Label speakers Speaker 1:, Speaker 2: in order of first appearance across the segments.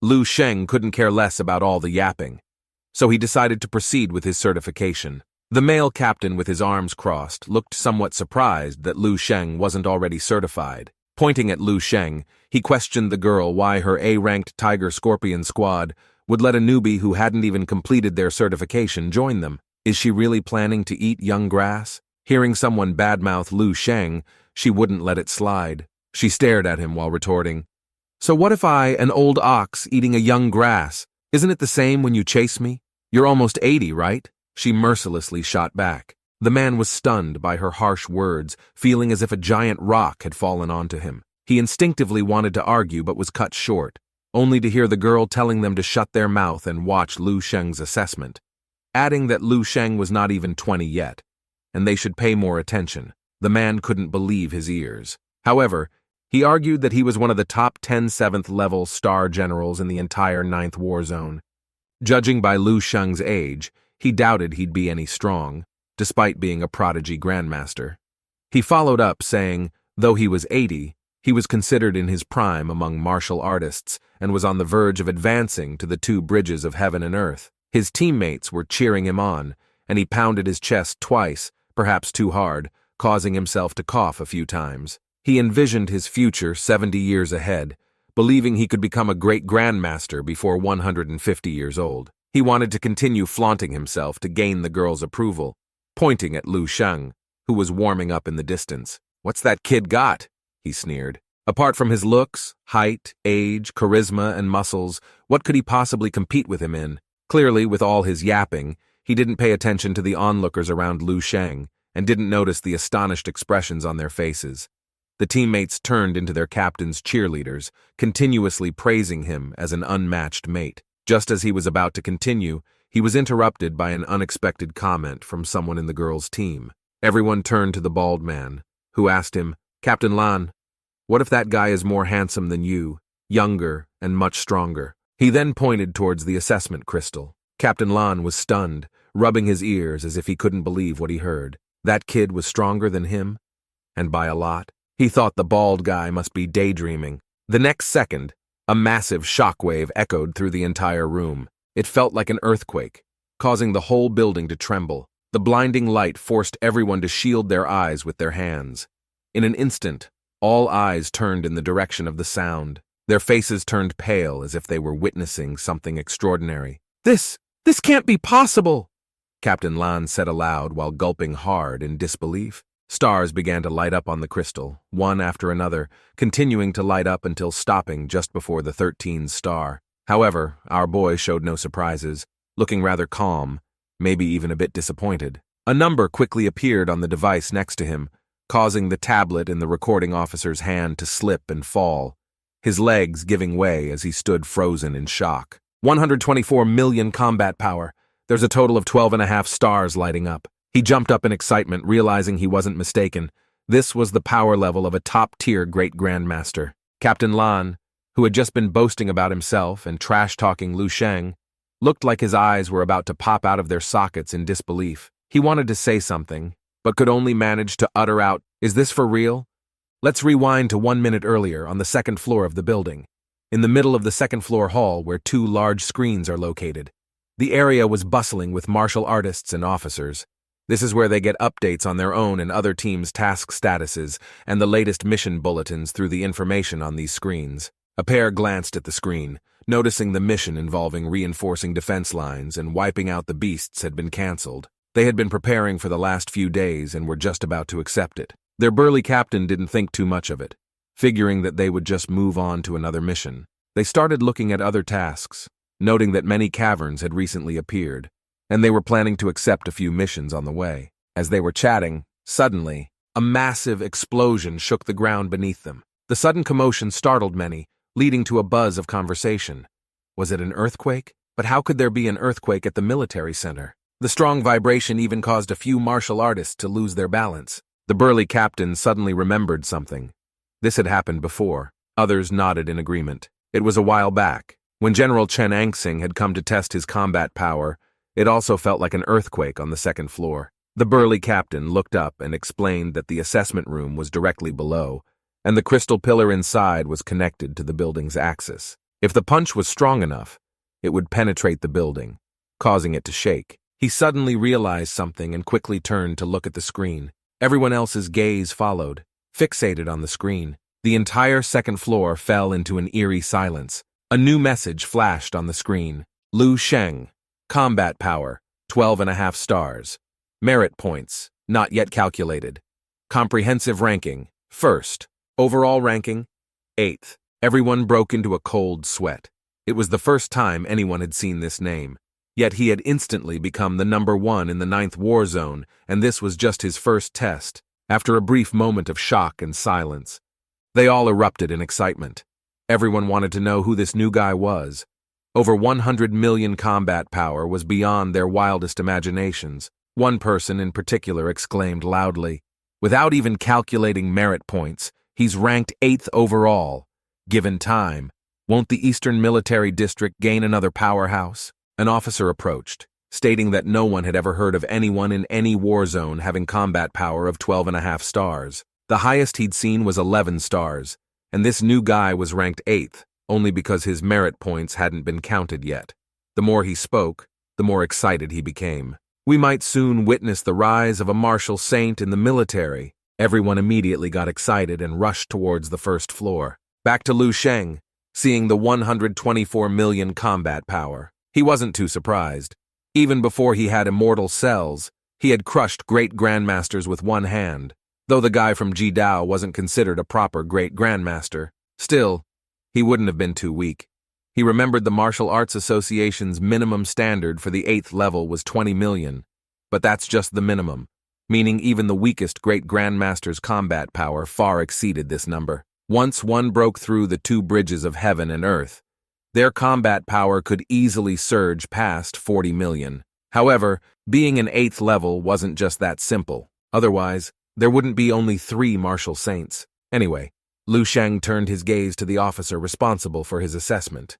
Speaker 1: Lu Sheng couldn't care less about all the yapping, so he decided to proceed with his certification. The male captain with his arms crossed looked somewhat surprised that Lu Sheng wasn't already certified. Pointing at Lu Sheng, he questioned the girl why her A-ranked Tiger Scorpion squad would let a newbie who hadn't even completed their certification join them. Is she really planning to eat young grass? Hearing someone badmouth Lu Sheng, she wouldn't let it slide. She stared at him while retorting, "So what if I, an old ox eating a young grass? Isn't it the same when you chase me? You're almost 80, right?" She mercilessly shot back. The man was stunned by her harsh words, feeling as if a giant rock had fallen onto him. He instinctively wanted to argue but was cut short, only to hear the girl telling them to shut their mouth and watch Lu Sheng's assessment, adding that Lu Sheng was not even 20 yet, and they should pay more attention. The man couldn't believe his ears. However, he argued that he was one of the top 10 7th-level star generals in the entire 9th War Zone. Judging by Lu Sheng's age, he doubted he'd be any strong, despite being a prodigy grandmaster. He followed up saying, though he was 80, he was considered in his prime among martial artists and was on the verge of advancing to the 2 bridges of heaven and earth. His teammates were cheering him on, and he pounded his chest twice, perhaps too hard, causing himself to cough a few times. He envisioned his future 70 years ahead, believing he could become a great grandmaster before 150 years old. He wanted to continue flaunting himself to gain the girl's approval, pointing at Lu Sheng, who was warming up in the distance. "What's that kid got?" he sneered. Apart from his looks, height, age, charisma, and muscles, what could he possibly compete with him in? Clearly, with all his yapping, he didn't pay attention to the onlookers around Lu Sheng and didn't notice the astonished expressions on their faces. The teammates turned into their captain's cheerleaders, continuously praising him as an unmatched mate. Just as he was about to continue, he was interrupted by an unexpected comment from someone in the girls' team. Everyone turned to the bald man, who asked him, "Captain Lan, what if that guy is more handsome than you, younger and much stronger?" He then pointed towards the assessment crystal. Captain Lan was stunned, rubbing his ears as if he couldn't believe what he heard. That kid was stronger than him? And by a lot. He thought the bald guy must be daydreaming. The next second, a massive shockwave echoed through the entire room. It felt like an earthquake, causing the whole building to tremble. The blinding light forced everyone to shield their eyes with their hands. In an instant, all eyes turned in the direction of the sound. Their faces turned pale as if they were witnessing something extraordinary. This can't be possible," Captain Lan said aloud while gulping hard in disbelief. Stars began to light up on the crystal, one after another, continuing to light up until stopping just before the 13th star. However, our boy showed no surprises, looking rather calm, maybe even a bit disappointed. A number quickly appeared on the device next to him, causing the tablet in the recording officer's hand to slip and fall, his legs giving way as he stood frozen in shock. 124 million combat power. There's a total of 12.5 stars lighting up. He jumped up in excitement, realizing he wasn't mistaken. This was the power level of a top-tier great grandmaster. Captain Lan, who had just been boasting about himself and trash-talking Lu Sheng, looked like his eyes were about to pop out of their sockets in disbelief. He wanted to say something, but could only manage to utter out, "Is this for real?" Let's rewind to 1 minute earlier on the 2nd floor of the building, in the middle of the 2nd floor hall where 2 large screens are located. The area was bustling with martial artists and officers. This is where they get updates on their own and other teams' task statuses and the latest mission bulletins through the information on these screens. A pair glanced at the screen, noticing the mission involving reinforcing defense lines and wiping out the beasts had been cancelled. They had been preparing for the last few days and were just about to accept it. Their burly captain didn't think too much of it, figuring that they would just move on to another mission. They started looking at other tasks, noting that many caverns had recently appeared, and they were planning to accept a few missions on the way. As they were chatting, suddenly, a massive explosion shook the ground beneath them. The sudden commotion startled many, leading to a buzz of conversation. Was it an earthquake? But how could there be an earthquake at the military center? The strong vibration even caused a few martial artists to lose their balance. The burly captain suddenly remembered something. This had happened before. Others nodded in agreement. It was a while back, when General Chen Anxing had come to test his combat power. It also felt like an earthquake on the 2nd floor. The burly captain looked up and explained that the assessment room was directly below, and the crystal pillar inside was connected to the building's axis. If the punch was strong enough, it would penetrate the building, causing it to shake. He suddenly realized something and quickly turned to look at the screen. Everyone else's gaze followed, fixated on the screen. The entire second floor fell into an eerie silence. A new message flashed on the screen. Lu Sheng. Combat power, 12.5 stars. Merit points, not yet calculated. Comprehensive ranking, 1st. Overall ranking, 8th. Everyone broke into a cold sweat. It was the first time anyone had seen this name. Yet he had instantly become the number 1 in the 9th war zone, and this was just his first test. After a brief moment of shock and silence, they all erupted in excitement. Everyone wanted to know who this new guy was. Over 100 million combat power was beyond their wildest imaginations. One person in particular exclaimed loudly, "Without even calculating merit points, he's ranked 8th overall. Given time, won't the Eastern Military District gain another powerhouse?" An officer approached, stating that no one had ever heard of anyone in any war zone having combat power of 12.5 stars. The highest he'd seen was 11 stars, and this new guy was ranked 8th, only because his merit points hadn't been counted yet. The more he spoke, the more excited he became. "We might soon witness the rise of a martial saint in the military." Everyone immediately got excited and rushed towards the first floor. Back to Lu Sheng, seeing the 124 million combat power. He wasn't too surprised. Even before he had immortal cells, he had crushed great grandmasters with one hand. Though the guy from Jidao wasn't considered a proper great grandmaster, still, he wouldn't have been too weak. He remembered the Martial Arts Association's minimum standard for the 8th level was 20 million. But that's just the minimum, meaning even the weakest great grandmaster's combat power far exceeded this number. Once one broke through the 2 bridges of heaven and earth, their combat power could easily surge past 40 million. However, being an 8th level wasn't just that simple. Otherwise, there wouldn't be only 3 martial saints. Anyway, Lu Sheng turned his gaze to the officer responsible for his assessment.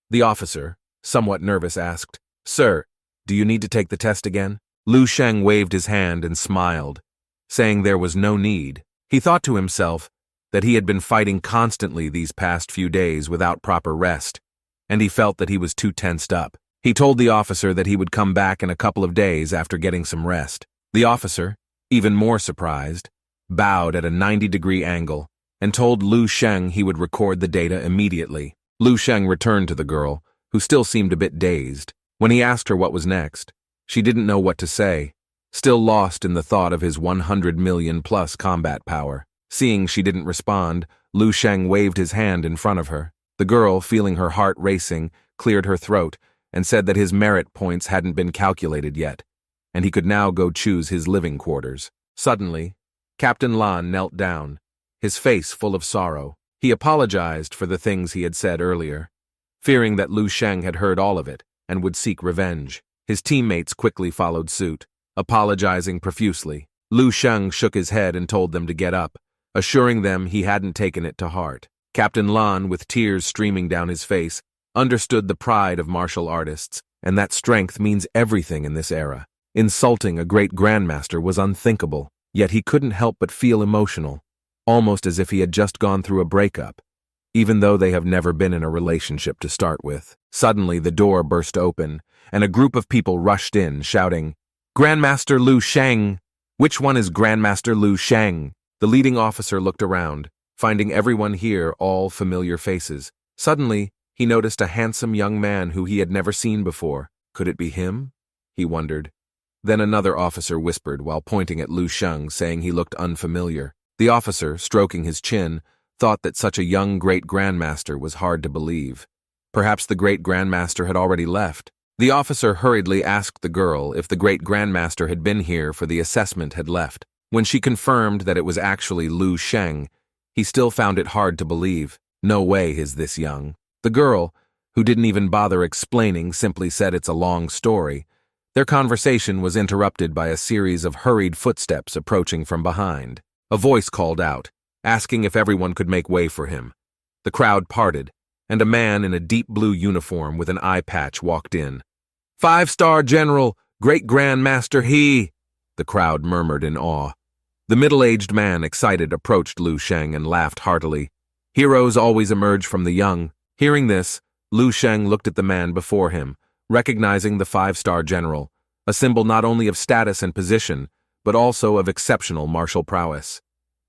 Speaker 1: The officer, somewhat nervous, asked, "Sir, do you need to take the test again?" Lu Sheng waved his hand and smiled, saying there was no need. He thought to himself that he had been fighting constantly these past few days without proper rest, and he felt that he was too tensed up. He told the officer that he would come back in a couple of days after getting some rest. The officer, even more surprised, bowed at a 90-degree angle and told Lu Sheng he would record the data immediately. Lu Sheng returned to the girl, who still seemed a bit dazed. When he asked her what was next, she didn't know what to say, still lost in the thought of his 100 million-plus combat power. Seeing she didn't respond, Lu Sheng waved his hand in front of her. The girl, feeling her heart racing, cleared her throat and said that his merit points hadn't been calculated yet, and he could now go choose his living quarters. Suddenly, Captain Lan knelt down, his face full of sorrow. He apologized for the things he had said earlier, fearing that Lu Sheng had heard all of it and would seek revenge. His teammates quickly followed suit, apologizing profusely. Lu Sheng shook his head and told them to get up, assuring them he hadn't taken it to heart. Captain Lan, with tears streaming down his face, understood the pride of martial artists, and that strength means everything in this era. Insulting a great grandmaster was unthinkable, yet he couldn't help but feel emotional, almost as if he had just gone through a breakup, even though they have never been in a relationship to start with. Suddenly, the door burst open, and a group of people rushed in, shouting, "Grandmaster Lu Sheng! Which one is Grandmaster Lu Sheng?" The leading officer looked around, finding everyone here all familiar faces. Suddenly, he noticed a handsome young man who he had never seen before. Could it be him? He wondered. Then another officer whispered while pointing at Lu Sheng, saying he looked unfamiliar. The officer, stroking his chin, thought that such a young great grandmaster was hard to believe. Perhaps the great grandmaster had already left. The officer hurriedly asked the girl if the great grandmaster had been here for the assessment had left. When she confirmed that it was actually Lu Sheng, he still found it hard to believe. No way is this young. The girl, who didn't even bother explaining, simply said it's a long story. Their conversation was interrupted by a series of hurried footsteps approaching from behind. A voice called out, asking if everyone could make way for him. The crowd parted, and a man in a deep blue uniform with an eye patch walked in. "5-star General, Great Grandmaster He!" the crowd murmured in awe. The middle-aged man, excited, approached Lu Sheng and laughed heartily. Heroes always emerge from the young. Hearing this, Lu Sheng looked at the man before him, recognizing the five-star general, a symbol not only of status and position, but also of exceptional martial prowess.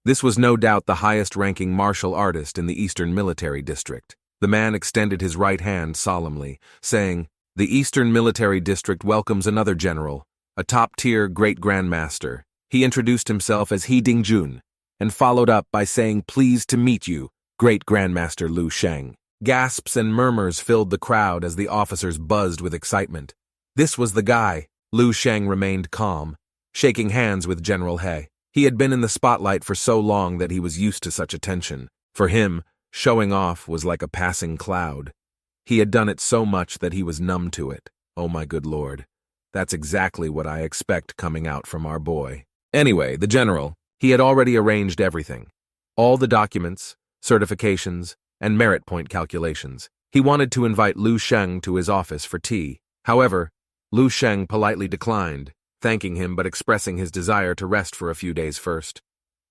Speaker 1: This was no doubt the highest-ranking martial artist in the Eastern Military District. The man extended his right hand solemnly, saying, "The Eastern Military District welcomes another general, a top-tier great grandmaster." He introduced himself as He Dingjun, and followed up by saying, "Pleased to meet you, Great Grandmaster Lu Sheng." Gasps and murmurs filled the crowd as the officers buzzed with excitement. This was the guy. Lu Sheng remained calm, shaking hands with General He. He had been in the spotlight for so long that he was used to such attention. For him, showing off was like a passing cloud. He had done it so much that he was numb to it. Oh my good lord. That's exactly what I expect coming out from our boy. Anyway, the general, he had already arranged everything. All the documents, certifications, and merit point calculations. He wanted to invite Lu Sheng to his office for tea. However, Lu Sheng politely declined, thanking him but expressing his desire to rest for a few days first.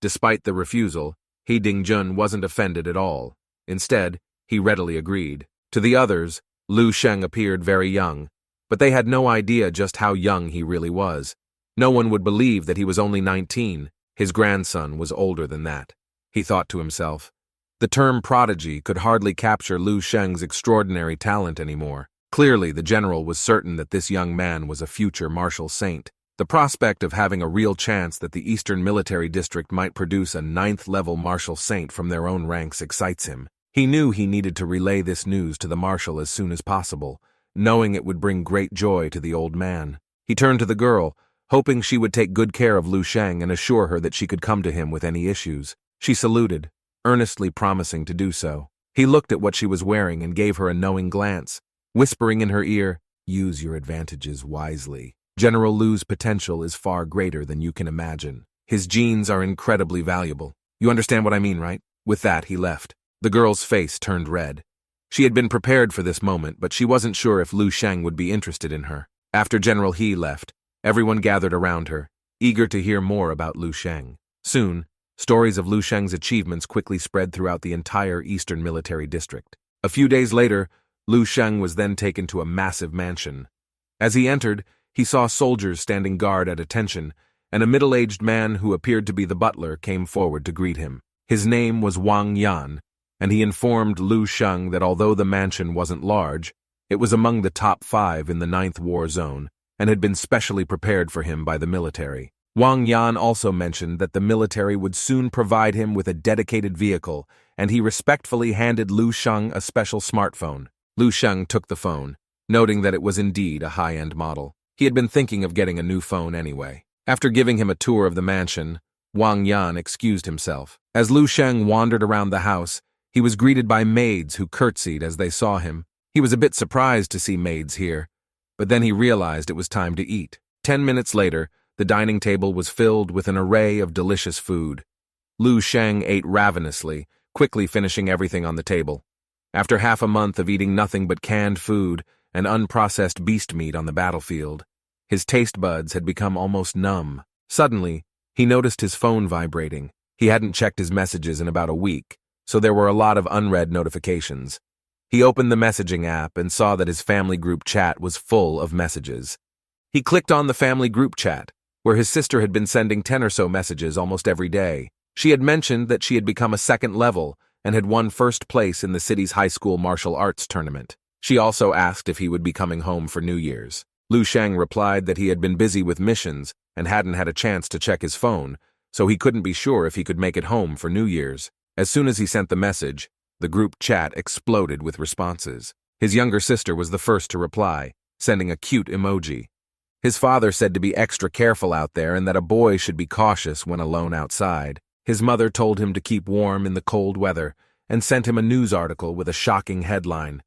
Speaker 1: Despite the refusal, He Dingjun wasn't offended at all. Instead, he readily agreed. To the others, Lu Sheng appeared very young, but they had no idea just how young he really was. No one would believe that he was only 19. His grandson was older than that. He thought to himself. The term prodigy could hardly capture Lu Sheng's extraordinary talent anymore. Clearly, the general was certain that this young man was a future martial saint. The prospect of having a real chance that the Eastern Military District might produce a 9th-level martial saint from their own ranks excites him. He knew he needed to relay this news to the marshal as soon as possible, knowing it would bring great joy to the old man. He turned to the girl, hoping she would take good care of Lu Sheng and assure her that she could come to him with any issues. She saluted, earnestly promising to do so. He looked at what she was wearing and gave her a knowing glance, whispering in her ear, "Use your advantages wisely. General Lu's potential is far greater than you can imagine. His genes are incredibly valuable. You understand what I mean, right?" With that, he left. The girl's face turned red. She had been prepared for this moment, but she wasn't sure if Lu Sheng would be interested in her. After General He left, everyone gathered around her, eager to hear more about Lu Sheng. Soon, stories of Lu Sheng's achievements quickly spread throughout the entire Eastern Military District. A few days later, Lu Sheng was then taken to a massive mansion. As he entered, he saw soldiers standing guard at attention, and a middle-aged man who appeared to be the butler came forward to greet him. His name was Wang Yan, and he informed Lu Sheng that although the mansion wasn't large, it was among the top 5 in the 9th War Zone, and had been specially prepared for him by the military. Wang Yan also mentioned that the military would soon provide him with a dedicated vehicle, and he respectfully handed Lu Sheng a special smartphone. Lu Sheng took the phone, noting that it was indeed a high-end model. He had been thinking of getting a new phone anyway. After giving him a tour of the mansion, Wang Yan excused himself. As Lu Sheng wandered around the house, he was greeted by maids who curtsied as they saw him. He was a bit surprised to see maids here, but then he realized it was time to eat. 10 minutes later, the dining table was filled with an array of delicious food. Lu Sheng ate ravenously, quickly finishing everything on the table. After half a month of eating nothing but canned food and unprocessed beast meat on the battlefield, his taste buds had become almost numb. Suddenly, he noticed his phone vibrating. He hadn't checked his messages in about a week, so there were a lot of unread notifications. He opened the messaging app and saw that his family group chat was full of messages. He clicked on the family group chat, where his sister had been sending 10 or so messages almost every day. She had mentioned that she had become a 2nd level and had won 1st place in the city's high school martial arts tournament. She also asked if he would be coming home for New Year's. Lu Sheng replied that he had been busy with missions and hadn't had a chance to check his phone, so he couldn't be sure if he could make it home for New Year's. As soon as he sent the message, the group chat exploded with responses. His younger sister was the first to reply, sending a cute emoji. His father said to be extra careful out there and that a boy should be cautious when alone outside. His mother told him to keep warm in the cold weather and sent him a news article with a shocking headline.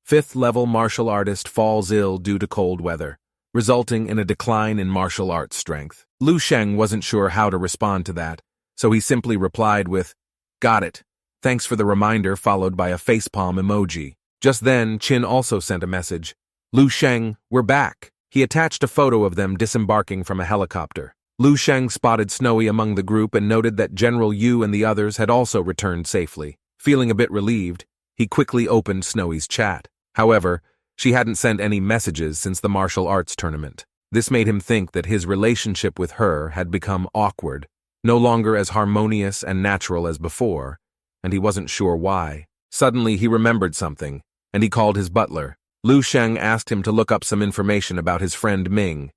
Speaker 1: 5th-level martial artist falls ill due to cold weather, resulting in a decline in martial arts strength. Lu Sheng wasn't sure how to respond to that, so he simply replied with, "Got it. Thanks for the reminder," followed by a facepalm emoji. Just then, Qin also sent a message. "Lu Sheng, we're back." He attached a photo of them disembarking from a helicopter. Lu Sheng spotted Snowy among the group and noted that General Yu and the others had also returned safely. Feeling a bit relieved, he quickly opened Snowy's chat. However, she hadn't sent any messages since the martial arts tournament. This made him think that his relationship with her had become awkward, no longer as harmonious and natural as before, and he wasn't sure why. Suddenly, he remembered something, and he called his butler. Lu Sheng asked him to look up some information about his friend Ming.